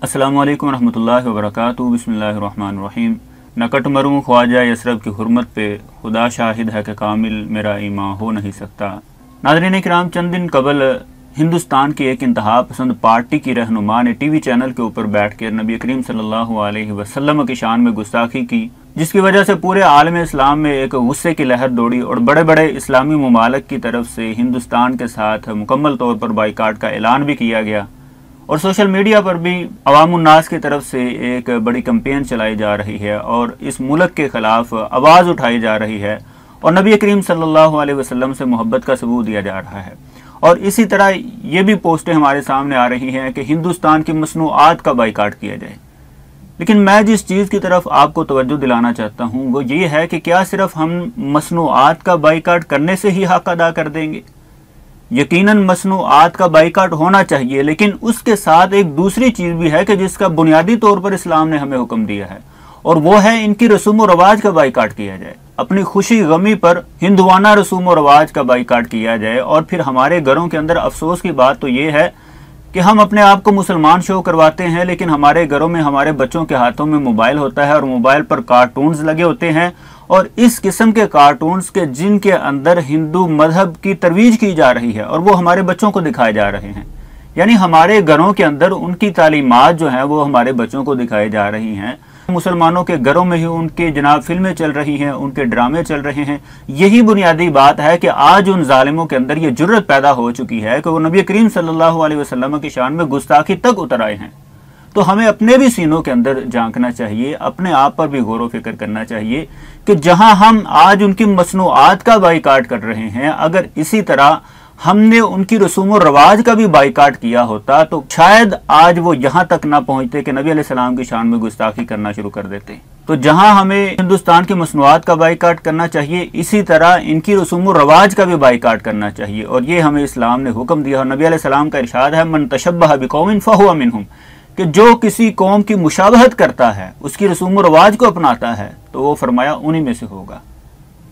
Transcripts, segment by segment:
अस्सलामु अलैकुम रहमतुल्लाहि व बरकातुहू। बिस्मिल्लाहिर्रहमानिर्रहीम। नकट मरूं ख्वाजा यसरब की हुर्मत पे, खुदा शाहिद है कि कामिल मेरा ईमान हो नहीं सकता। नाज़रीन किराम, चंद दिन कबल हिंदुस्तान की एक इंतहा पसंद पार्टी की रहनुमा ने टीवी चैनल के ऊपर बैठकर नबी करीम सल्लल्लाहु अलैहि वसल्लम की शान में गुस्ताखी की, जिसकी वजह से पूरे आलम इस्लाम में एक गुस्से की लहर दौड़ी और बड़े बड़े इस्लामी ममालिक की तरफ से हिंदुस्तान के साथ मुकम्मल तौर पर बाइकाट का ऐलान भी किया गया और सोशल मीडिया पर भी अवामुन्नास की तरफ से एक बड़ी कैंपेन चलाई जा रही है और इस मुल्क के खिलाफ आवाज़ उठाई जा रही है और नबी करीम सल्लल्लाहु अलैहि वसल्लम से मोहब्बत का सबूत दिया जा रहा है। और इसी तरह ये भी पोस्टें हमारे सामने आ रही हैं कि हिंदुस्तान की मसनूआत का बाइकाट किया जाए। लेकिन मैं जिस चीज़ की तरफ आपको तवज्जो दिलाना चाहता हूँ वो ये है कि क्या सिर्फ हम मसनूआत का बाइकाट करने से ही हक अदा कर देंगे? यकीनन मसनूआत का बाइकाट होना चाहिए, लेकिन उसके साथ एक दूसरी चीज़ भी है कि जिसका बुनियादी तौर पर इस्लाम ने हमें हुक्म दिया है, और वो है इनकी रसूम व रवाज का बाइकाट किया जाए। अपनी खुशी गमी पर हिंदुआना रसूम व रवाज का बाइकाट किया जाए। और फिर हमारे घरों के अंदर अफसोस की बात तो ये है कि हम अपने आप को मुसलमान शो करवाते हैं, लेकिन हमारे घरों में हमारे बच्चों के हाथों में मोबाइल होता है और मोबाइल पर कार्टून्स लगे होते हैं, और इस किस्म के कार्टून्स के जिनके अंदर हिंदू मजहब की तरवीज की जा रही है और वो हमारे बच्चों को दिखाए जा रहे हैं। यानी हमारे घरों के अंदर उनकी तालीमात जो हैं वो हमारे बच्चों को दिखाई जा रही हैं। मुसलमानों के घरों में ही उनके जनाब फिल्में चल रही हैं, उनके ड्रामे चल रहे हैं। यही बुनियादी बात है कि आज उन जालिमों के अंदर ये जुर्रत पैदा हो चुकी है कि वो नबी करीम सल्लल्लाहु अलैहि वसल्लम की शान में गुस्ताखी तक उतर आए हैं। तो हमें अपने भी सीनों के अंदर झांकना चाहिए, अपने आप पर भी गौर व फिक्र करना चाहिए कि जहां हम आज उनकी मसनूआत का बाइकाट कर रहे हैं, अगर इसी तरह हमने उनकी रसूम और रवाज का भी बाइकाट किया होता तो शायद आज वो यहां तक ना पहुंचते कि नबी अलैहिस्सलाम की शान में गुस्ताखी करना शुरू कर देते। तो जहां हमें हिंदुस्तान की मसनूआत का बाइकाट करना चाहिए, इसी तरह इनकी रसूम और रवाज का भी बाइकाट करना चाहिए। और ये हमें इस्लाम ने हुक्म दिया। और नबी अलैहिस्सलाम का इरशाद है, मन तशब्बह बिकौमिन फहुवा मिनहुम, कि जो किसी कौम की मुशाबहत करता है, उसकी रसूम रवाज को अपनाता है, तो वो फरमाया उन्हीं में से होगा।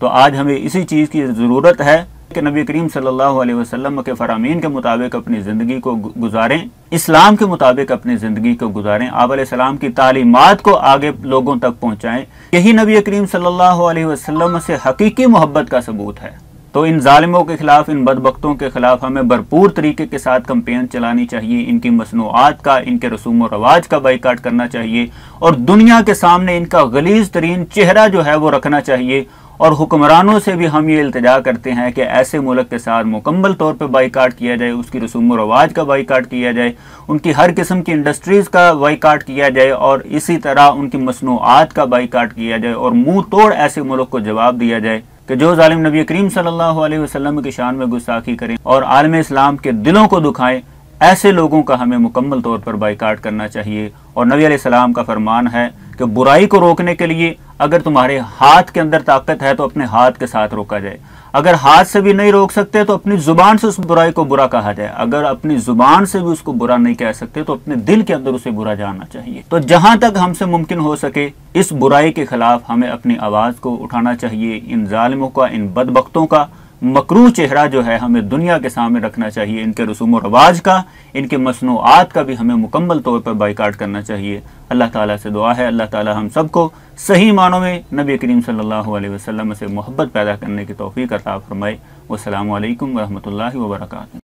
तो आज हमें इसी चीज़ की ज़रूरत है कि नबी करीम सल्लल्लाहु अलैहि वसल्लम के फरामीन के मुताबिक अपनी ज़िंदगी को गुजारें, इस्लाम के मुताबिक अपनी ज़िंदगी को गुजारें, आप अलैहिस्सलाम की तालीमात को आगे लोगों तक पहुँचाएँ। यही नबी करीम सल्लल्लाहु अलैहि वसल्लम से हकीकी मोहब्बत का सबूत है। तो इन जालिमों के खिलाफ, इन बदबख्तों के खिलाफ हमें भरपूर तरीके के साथ कैंपेन चलानी चाहिए। इनकी मसनूआत का, इनके रसूम व रवाज का बाइकाट करना चाहिए और दुनिया के सामने इनका गलीज तरीन चेहरा जो है वो रखना चाहिए। और हुक्मरानों से भी हम ये इल्तिजा करते हैं कि ऐसे मुल्क के साथ मुकम्मल तौर पर बाइकाट किया जाए, उसकी रसूम व रवाज का बाइकाट किया जाए, उनकी हर किस्म की इंडस्ट्रीज़ का बाइकाट किया जाए और इसी तरह उनकी मसनूआत का बाइकाट किया जाए और मुँह तोड़ ऐसे मुल्क को जवाब दिया जाए कि जो जालिम नबी करीम सल्लल्लाहु अलैहि वसल्लम की शान में गुस्ताखी करें और आलम इस्लाम के दिलों को दुखाएं, ऐसे लोगों का हमें मुकम्मल तौर पर बाइकाट करना चाहिए। और नबी अलैहिस्सलाम का फरमान है कि बुराई को रोकने के लिए अगर तुम्हारे हाथ के अंदर ताकत है तो अपने हाथ के साथ रोका जाए। अगर हाथ से भी नहीं रोक सकते तो अपनी जुबान से उस बुराई को बुरा कहा जाए। अगर अपनी जुबान से भी उसको बुरा नहीं कह सकते तो अपने दिल के अंदर उसे बुरा जानना चाहिए। तो जहां तक हमसे मुमकिन हो सके इस बुराई के खिलाफ हमें अपनी आवाज को उठाना चाहिए। इन जालिमों का, इन बदबख्तों का मकरूह चेहरा जो है हमें दुनिया के सामने रखना चाहिए। इनके रसूम व रवाज का, इनके मसनूआत का भी हमें मुकम्मल तौर पर बाइकाट करना चाहिए। अल्लाह ताला से दुआ है, अल्लाह ताला हम सबको सही मानों में नबी करीम सल्लल्लाहु अलैहि वसल्लम से मोहब्बत पैदा करने की तौफीक अता फरमाए। वस्सलामु अलैकुम व रहमतुल्लाहि व बरकातुहू।